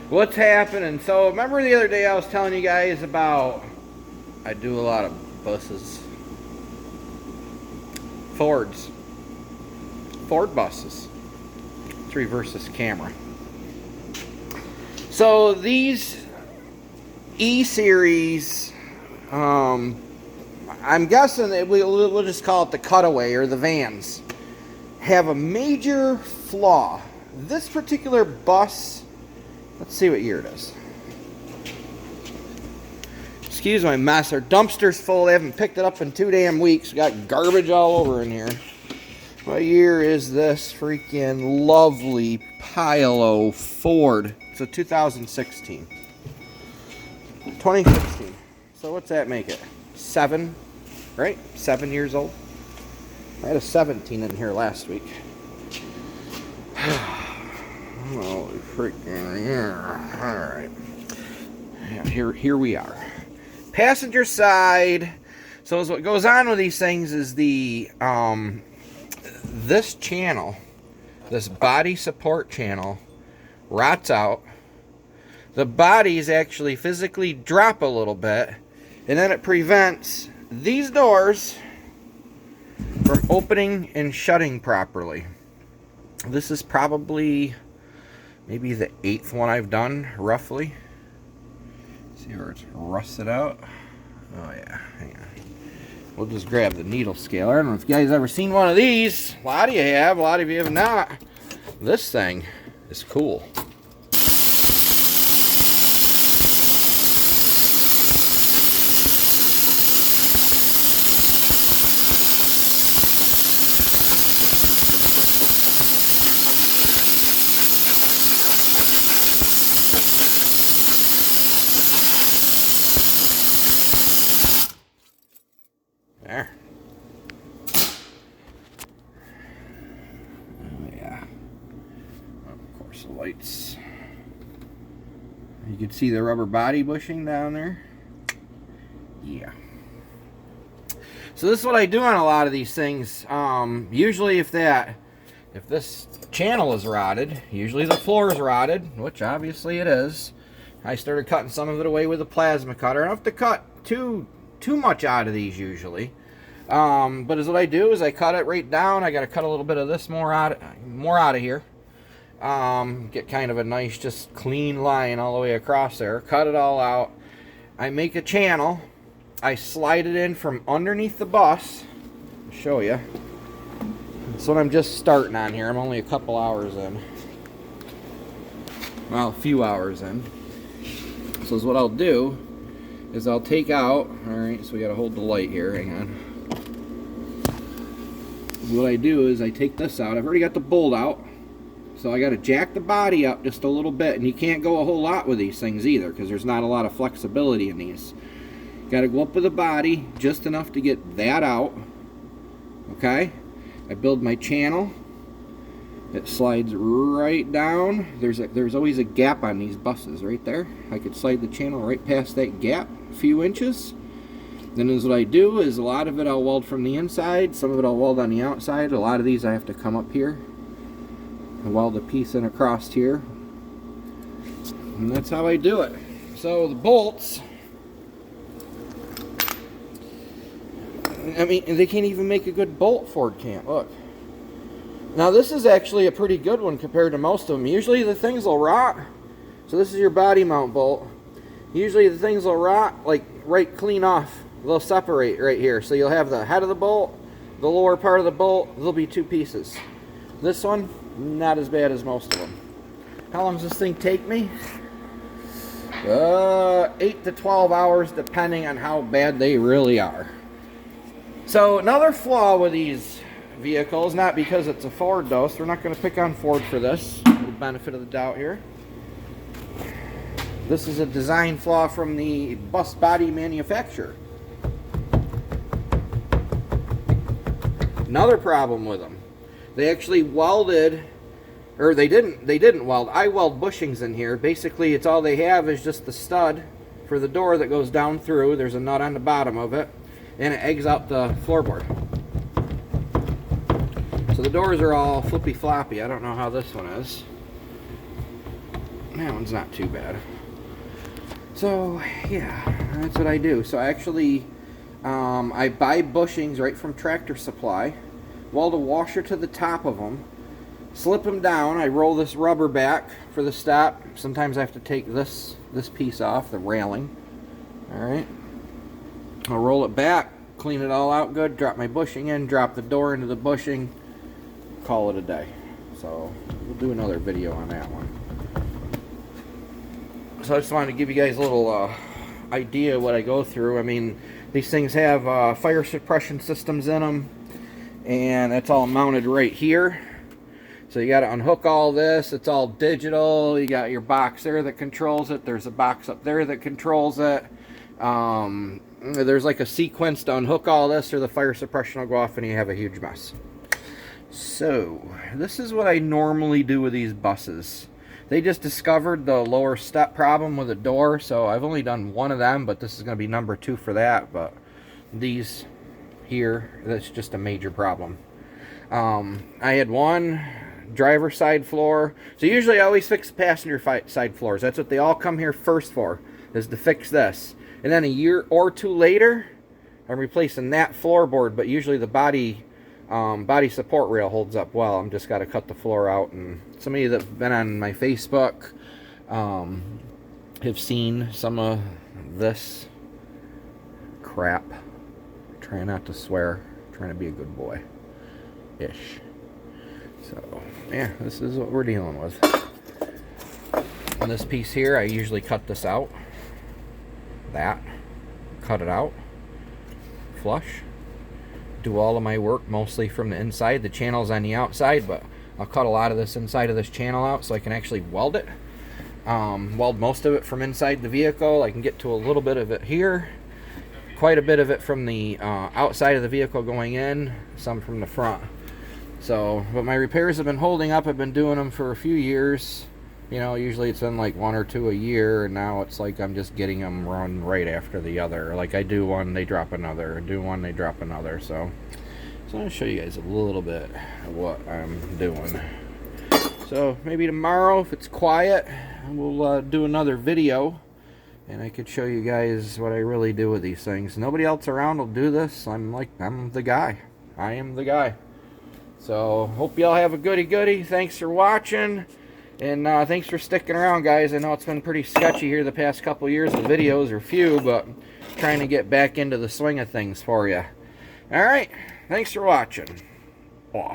What's happening? So remember the other day I was telling you guys about I do a lot of buses. Ford buses. Let's reverse this camera. So these E-Series, I'm guessing that we'll just call it the cutaway or the vans, have a major flaw. This particular bus, let's see what year it is. Excuse my mess. Our dumpster's full. They haven't picked it up in 2 damn weeks. We got garbage all over in here. What year is this freaking lovely Pilo Ford? It's a 2016. 2016. So what's that make it? 7, right? 7 years old. I had a 17 in here last week. Holy freaking yeah. Alright. Yeah, here we are. Passenger side. So what goes on with these things is the this channel, this body support channel, rots out. The bodies actually physically drop a little bit, and then it prevents these doors from opening and shutting properly. This is probably maybe the 8th one I've done, roughly. See where it's rusted out? Oh yeah, hang on. We'll just grab the needle scale. I don't know if you guys ever seen one of these. A lot of you have, a lot of you have not. This thing is cool. There. Oh, yeah. Of course, the lights. You can see the rubber body bushing down there. Yeah. So this is what I do on a lot of these things. Usually if this channel is rotted, usually the floor is rotted, which obviously it is. I started cutting some of it away with a plasma cutter. I don't have to cut too much out of these usually, but as what I do is I cut it right down. I got to cut a little bit of this more out of here. Get kind of a nice, just clean line all the way across there. Cut it all out. I make a channel. I slide it in from underneath the bus. I'll show you. That's what I'm just starting on here. I'm only a couple hours in. Well, a few hours in. So is what I'll do is I'll take out, alright, so we gotta hold the light here, hang on. What I do is I take this out. I've already got the bolt out, so I gotta jack the body up just a little bit, and you can't go a whole lot with these things either because there's not a lot of flexibility in these. Gotta go up with the body just enough to get that out. Okay, I build my channel. It slides right down. There's always a gap on these buses right there. I could slide the channel right past that gap, a few inches. Then is what I do is a lot of it I'll weld from the inside, some of it I'll weld on the outside. A lot of these I have to come up here and weld a piece in across here. And that's how I do it. So the bolts, I mean, they can't even make a good bolt, Ford can't. Look. Now this is actually a pretty good one compared to most of them. Usually the things will rot. So this is your body mount bolt. Usually the things will rot like right clean off. They'll separate right here. So you'll have the head of the bolt, the lower part of the bolt, there'll be 2 pieces. This one, not as bad as most of them. How long does this thing take me? 8 to 12 hours depending on how bad they really are. So another flaw with these vehicles, not because it's a Ford though, so we're not going to pick on Ford for this. A little benefit of the doubt here. This is a design flaw from the bus body manufacturer. Another problem with them. They actually welded, or they didn't weld. I weld bushings in here. Basically, it's all they have is just the stud for the door that goes down through. There's a nut on the bottom of it, and it eggs out the floorboard. So the doors are all flippy floppy. I don't know how this one is. That one's not too bad. So yeah, that's what I do. So actually, I buy bushings right from Tractor Supply, weld a washer to the top of them, slip them down. I roll this rubber back for the stop. Sometimes I have to take this piece off, the railing. Alright, I'll roll it back, clean it all out good, drop my bushing in, drop the door into the bushing, call it a day. So we'll do another video on that one. So I just wanted to give you guys a little idea of what I go through. I mean, these things have fire suppression systems in them, and it's all mounted right here. So you got to unhook all this. It's all digital. You got your box there that controls it. There's a box up there that controls it. There's like a sequence to unhook all this, or the fire suppression will go off and you have a huge mess. So this is what I normally do with these buses. They just discovered the lower step problem with the door, so I've only done one of them, but this is going to be number 2 for that. But these here, that's just a major problem. I had one driver side floor. So usually I always fix passenger side floors. That's what they all come here first for, is to fix this. And then a year or 2 later, I'm replacing that floorboard, but usually the body support rail holds up well. I'm just got to cut the floor out. And some of you that have been on my Facebook have seen some of this crap. Trying not to swear, trying to be a good boy ish. So yeah, this is what we're dealing with. On this piece here, I usually cut this out, cut it out, flush, do all of my work mostly from the inside. The channel's on the outside, but I'll cut a lot of this inside of this channel out so I can actually weld it. Weld most of it from inside the vehicle. I can get to a little bit of it here, quite a bit of it from the outside of the vehicle going in, some from the front. So, but my repairs have been holding up. I've been doing them for a few years. You know, usually it's been like 1 or 2 a year, and now it's like I'm just getting them run right after the other. Like I do one, they drop another. Do one, they drop another. So I'm going to show you guys a little bit of what I'm doing. So maybe tomorrow, if it's quiet, we'll do another video, and I could show you guys what I really do with these things. Nobody else around will do this. I'm the guy. I am the guy. So hope y'all have a goody. Thanks for watching. And thanks for sticking around, guys. I know it's been pretty sketchy here the past couple years. The videos are few, but trying to get back into the swing of things for you. Alright, thanks for watching. Off.